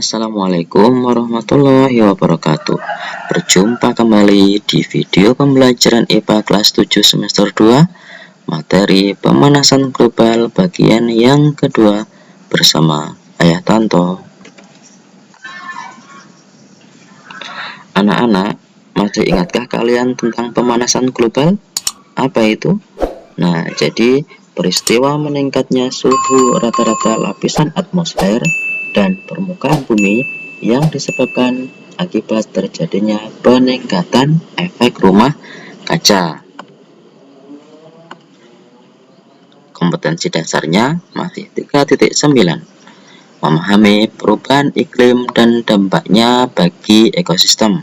Assalamualaikum warahmatullahi wabarakatuh. Berjumpa kembali di video pembelajaran IPA kelas 7 semester 2, materi pemanasan global bagian yang kedua bersama Ayah Tanto. Anak-anak, masih ingatkah kalian tentang pemanasan global? Apa itu? Nah, jadi peristiwa meningkatnya suhu rata-rata lapisan atmosfer dan permukaan bumi yang disebabkan akibat terjadinya peningkatan efek rumah kaca. Kompetensi dasarnya masih 3.9. Memahami perubahan iklim dan dampaknya bagi ekosistem.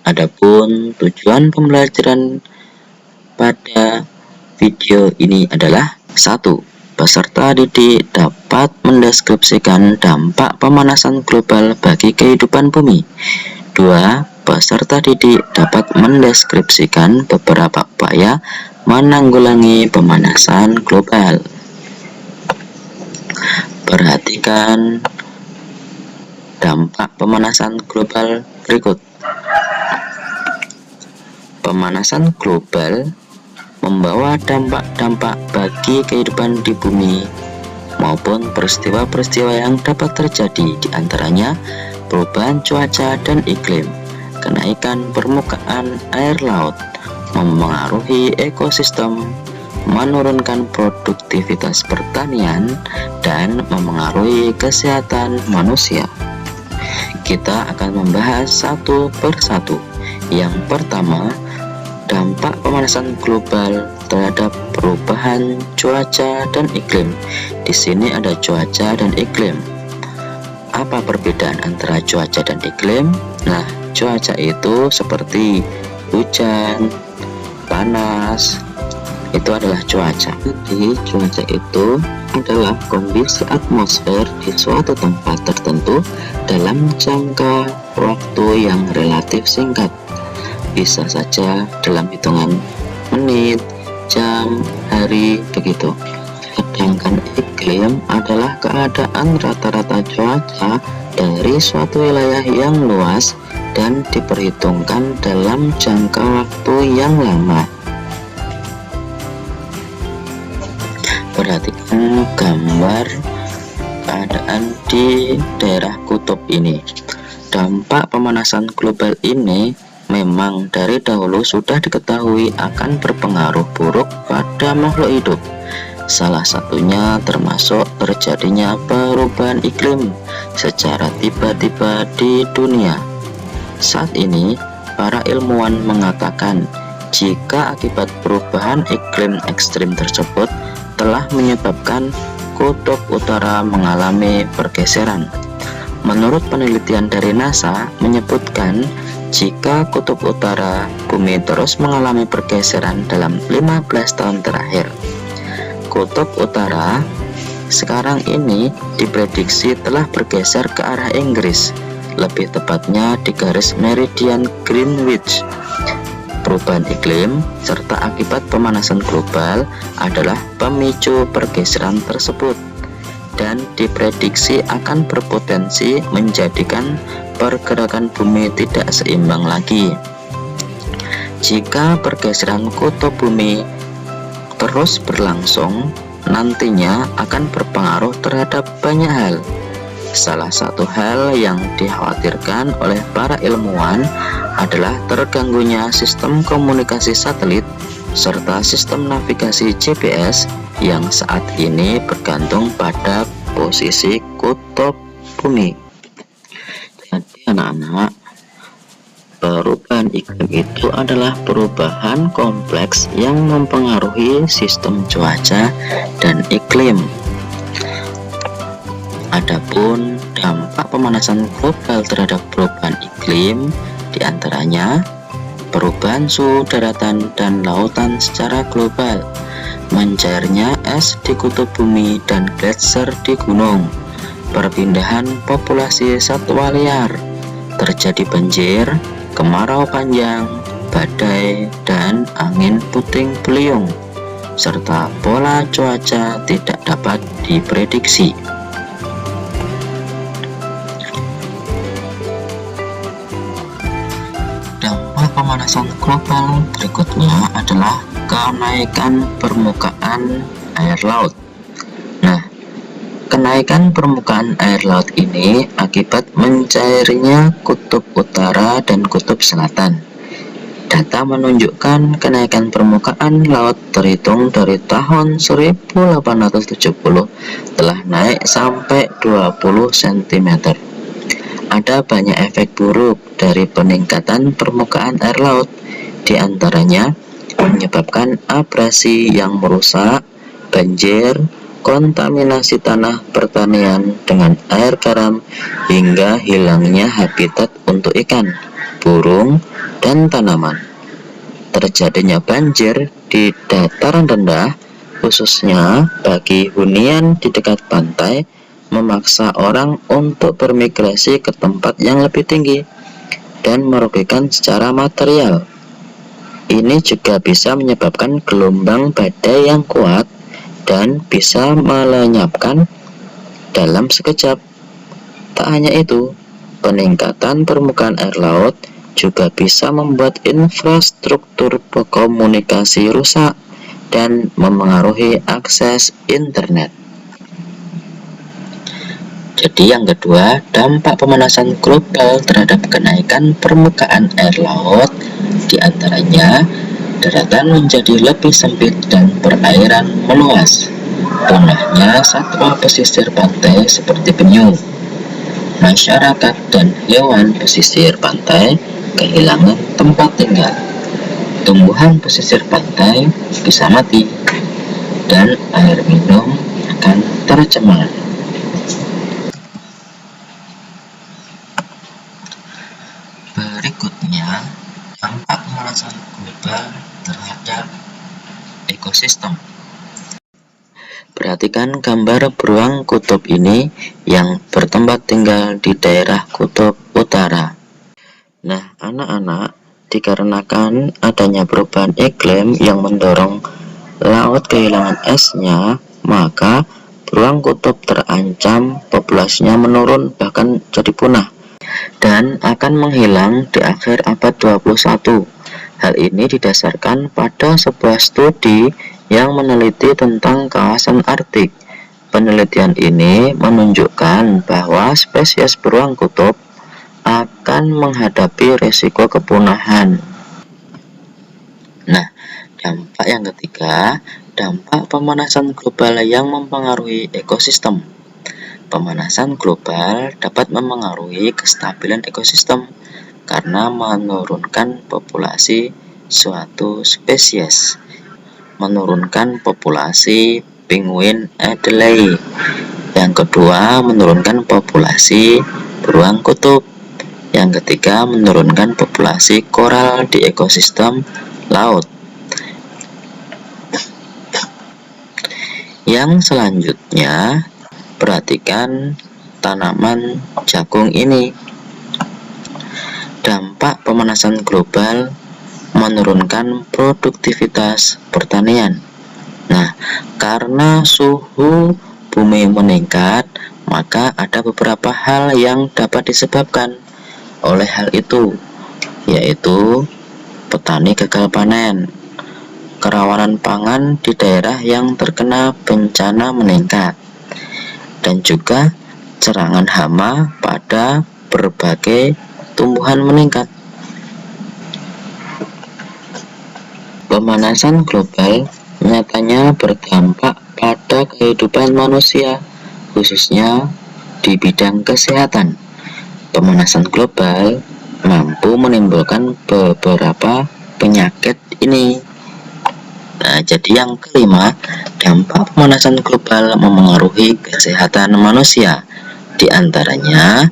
Adapun tujuan pembelajaran pada video ini adalah 1. Peserta didik dapat mendeskripsikan dampak pemanasan global bagi kehidupan bumi. 2. Peserta didik dapat mendeskripsikan beberapa upaya menanggulangi pemanasan global. Perhatikan dampak pemanasan global berikut. Pemanasan global membawa dampak-dampak bagi kehidupan di bumi maupun peristiwa-peristiwa yang dapat terjadi, diantaranya perubahan cuaca dan iklim, kenaikan permukaan air laut, memengaruhi ekosistem, menurunkan produktivitas pertanian, dan memengaruhi kesehatan manusia. Kita akan membahas satu persatu. Yang pertama, dampak pemanasan global terhadap perubahan cuaca dan iklim. Di sini ada cuaca dan iklim. Apa perbedaan antara cuaca dan iklim? Nah, cuaca itu seperti hujan, panas, itu adalah cuaca. Jadi, cuaca itu adalah kondisi atmosfer di suatu tempat tertentu dalam jangka waktu yang relatif singkat. Bisa saja dalam hitungan menit, jam, hari, begitu. Sedangkan iklim adalah keadaan rata-rata cuaca dari suatu wilayah yang luas dan diperhitungkan dalam jangka waktu yang lama. Perhatikan gambar keadaan di daerah kutub ini. Dampak pemanasan global ini memang dari dahulu sudah diketahui akan berpengaruh buruk pada makhluk hidup. Salah satunya termasuk terjadinya perubahan iklim secara tiba-tiba di dunia. Saat ini, para ilmuwan mengatakan jika akibat perubahan iklim ekstrim tersebut telah menyebabkan kutub utara mengalami pergeseran. Menurut penelitian dari NASA menyebutkan jika kutub utara bumi terus mengalami pergeseran dalam 15 tahun terakhir. Kutub utara sekarang ini diprediksi telah bergeser ke arah Inggris, lebih tepatnya di garis meridian Greenwich. Perubahan iklim serta akibat pemanasan global adalah pemicu pergeseran tersebut dan diprediksi akan berpotensi menjadikan pergerakan bumi tidak seimbang lagi. Jika pergeseran kutub bumi terus berlangsung, nantinya akan berpengaruh terhadap banyak hal. Salah satu hal yang dikhawatirkan oleh para ilmuwan adalah terganggunya sistem komunikasi satelit serta sistem navigasi GPS yang saat ini bergantung pada posisi kutub bumi. Jadi anak-anak, perubahan iklim itu adalah perubahan kompleks yang mempengaruhi sistem cuaca dan iklim. Adapun dampak pemanasan global terhadap perubahan iklim diantaranya perubahan suhu daratan dan lautan secara global, mencairnya es di kutub bumi dan gletser di gunung, perpindahan populasi satwa liar, terjadi banjir, kemarau panjang, badai, dan angin puting beliung, serta pola cuaca tidak dapat diprediksi. pemanasan global berikutnya adalah kenaikan permukaan air laut. Nah, kenaikan permukaan air laut ini akibat mencairnya kutub utara dan kutub selatan. Data menunjukkan kenaikan permukaan laut terhitung dari tahun 1870 telah naik sampai 20 cm. Ada banyak efek buruk dari peningkatan permukaan air laut, diantaranya menyebabkan abrasi yang merusak, banjir, kontaminasi tanah pertanian dengan air garam, hingga hilangnya habitat untuk ikan, burung, dan tanaman. Terjadinya banjir di dataran rendah, khususnya bagi hunian di dekat pantai, memaksa orang untuk bermigrasi ke tempat yang lebih tinggi dan merugikan secara material. Ini juga bisa menyebabkan gelombang badai yang kuat dan bisa melenyapkan dalam sekejap. Tak hanya itu, peningkatan permukaan air laut juga bisa membuat infrastruktur komunikasi rusak dan memengaruhi akses internet. Jadi yang kedua, dampak pemanasan global terhadap kenaikan permukaan air laut diantaranya daratan menjadi lebih sempit dan perairan meluas, punahnya satwa pesisir pantai seperti penyu, masyarakat dan hewan pesisir pantai kehilangan tempat tinggal, tumbuhan pesisir pantai bisa mati, dan air minum akan tercemar. Berikutnya, dampak pemanasan global terhadap ekosistem. Perhatikan gambar beruang kutub ini yang bertempat tinggal di daerah kutub utara. Nah, anak-anak, dikarenakan adanya perubahan iklim yang mendorong laut kehilangan esnya, maka beruang kutub terancam populasinya menurun bahkan jadi punah dan akan menghilang di akhir abad 21. Hal ini didasarkan pada sebuah studi yang meneliti tentang kawasan Arktik. Penelitian ini menunjukkan bahwa spesies beruang kutub akan menghadapi risiko kepunahan. Nah, dampak yang ketiga, dampak pemanasan global yang mempengaruhi ekosistem. Pemanasan global dapat memengaruhi kestabilan ekosistem karena menurunkan populasi suatu spesies. Menurunkan populasi penguin Adelaide. Yang kedua, menurunkan populasi beruang kutub. Yang ketiga, menurunkan populasi koral di ekosistem laut. Yang selanjutnya, perhatikan tanaman jagung ini. Dampak pemanasan global menurunkan produktivitas pertanian. Nah, karena suhu bumi meningkat, maka ada beberapa hal yang dapat disebabkan oleh hal itu, yaitu petani gagal panen, kerawanan pangan di daerah yang terkena bencana meningkat, dan juga serangan hama pada berbagai tumbuhan meningkat. Pemanasan global nyatanya berdampak pada kehidupan manusia, khususnya di bidang kesehatan. Pemanasan global mampu menimbulkan beberapa penyakit ini. Nah, jadi yang kelima, dampak pemanasan global memengaruhi kesehatan manusia. Di antaranya,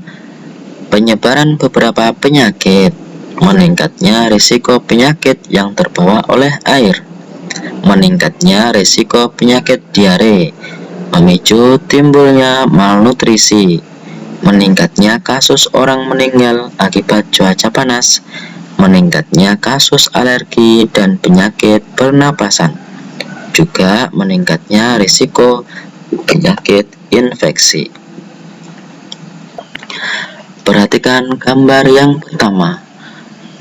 penyebaran beberapa penyakit, meningkatnya risiko penyakit yang terbawa oleh air, meningkatnya risiko penyakit diare, memicu timbulnya malnutrisi, meningkatnya kasus orang meninggal akibat cuaca panas, meningkatnya kasus alergi dan penyakit pernapasan, juga meningkatnya risiko penyakit infeksi. Perhatikan gambar yang pertama.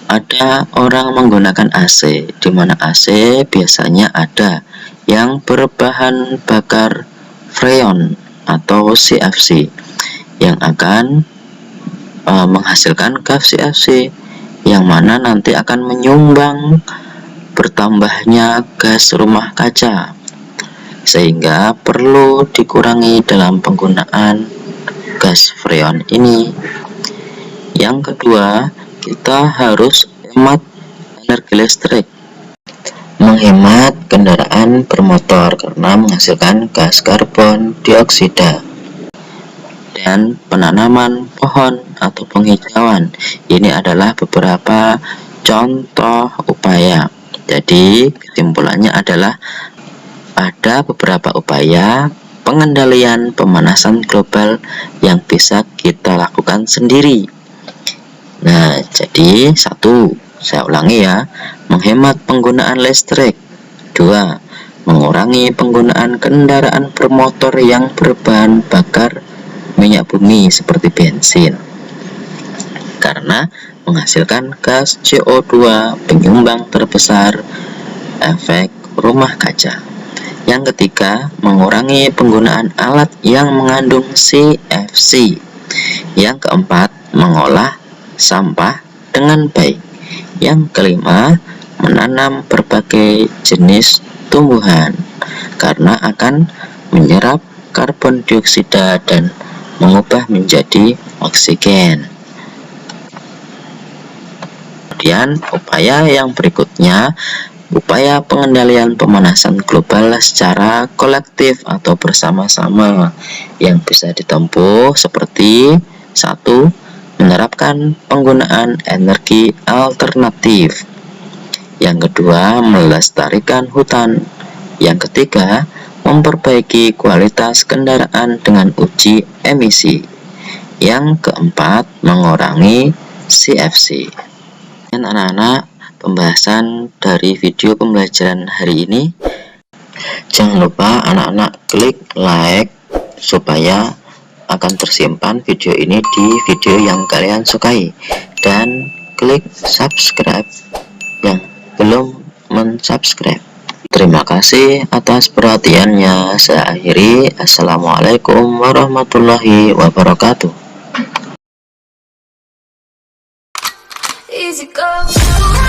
ada orang menggunakan AC, di mana AC biasanya ada yang berbahan bakar freon atau CFC yang akan menghasilkan gas CFC, yang mana nanti akan menyumbang bertambahnya gas rumah kaca, sehingga perlu dikurangi dalam penggunaan gas freon ini. Yang kedua, kita harus hemat energi listrik. Menghemat kendaraan bermotor karena menghasilkan gas karbon dioksida. Dan penanaman pohon atau penghijauan, ini adalah beberapa contoh upaya. Jadi kesimpulannya adalah ada beberapa upaya pengendalian pemanasan global yang bisa kita lakukan sendiri. Nah, jadi satu, saya ulangi ya, menghemat penggunaan listrik. Dua, mengurangi penggunaan kendaraan bermotor yang berbahan bakar minyak bumi seperti bensin, karena menghasilkan gas CO2, penyumbang terbesar efek rumah kaca. Yang ketiga, mengurangi penggunaan alat yang mengandung CFC. Yang keempat, mengolah sampah dengan baik. Yang kelima, menanam berbagai jenis tumbuhan karena akan menyerap karbon dioksida dan mengubah menjadi oksigen. Kemudian upaya yang berikutnya, upaya pengendalian pemanasan global secara kolektif atau bersama-sama yang bisa ditempuh seperti satu, menerapkan penggunaan energi alternatif. Yang kedua, melestarikan hutan. Yang ketiga, memperbaiki kualitas kendaraan dengan uji emisi. Yang keempat, mengurangi CFC. Dan anak-anak, pembahasan dari video pembelajaran hari ini, jangan lupa anak-anak klik like supaya akan tersimpan video ini di video yang kalian sukai, dan klik subscribe yang belum mensubscribe. Terima kasih atas perhatiannya. Saya akhiri. Assalamualaikum warahmatullahi wabarakatuh. Easy go.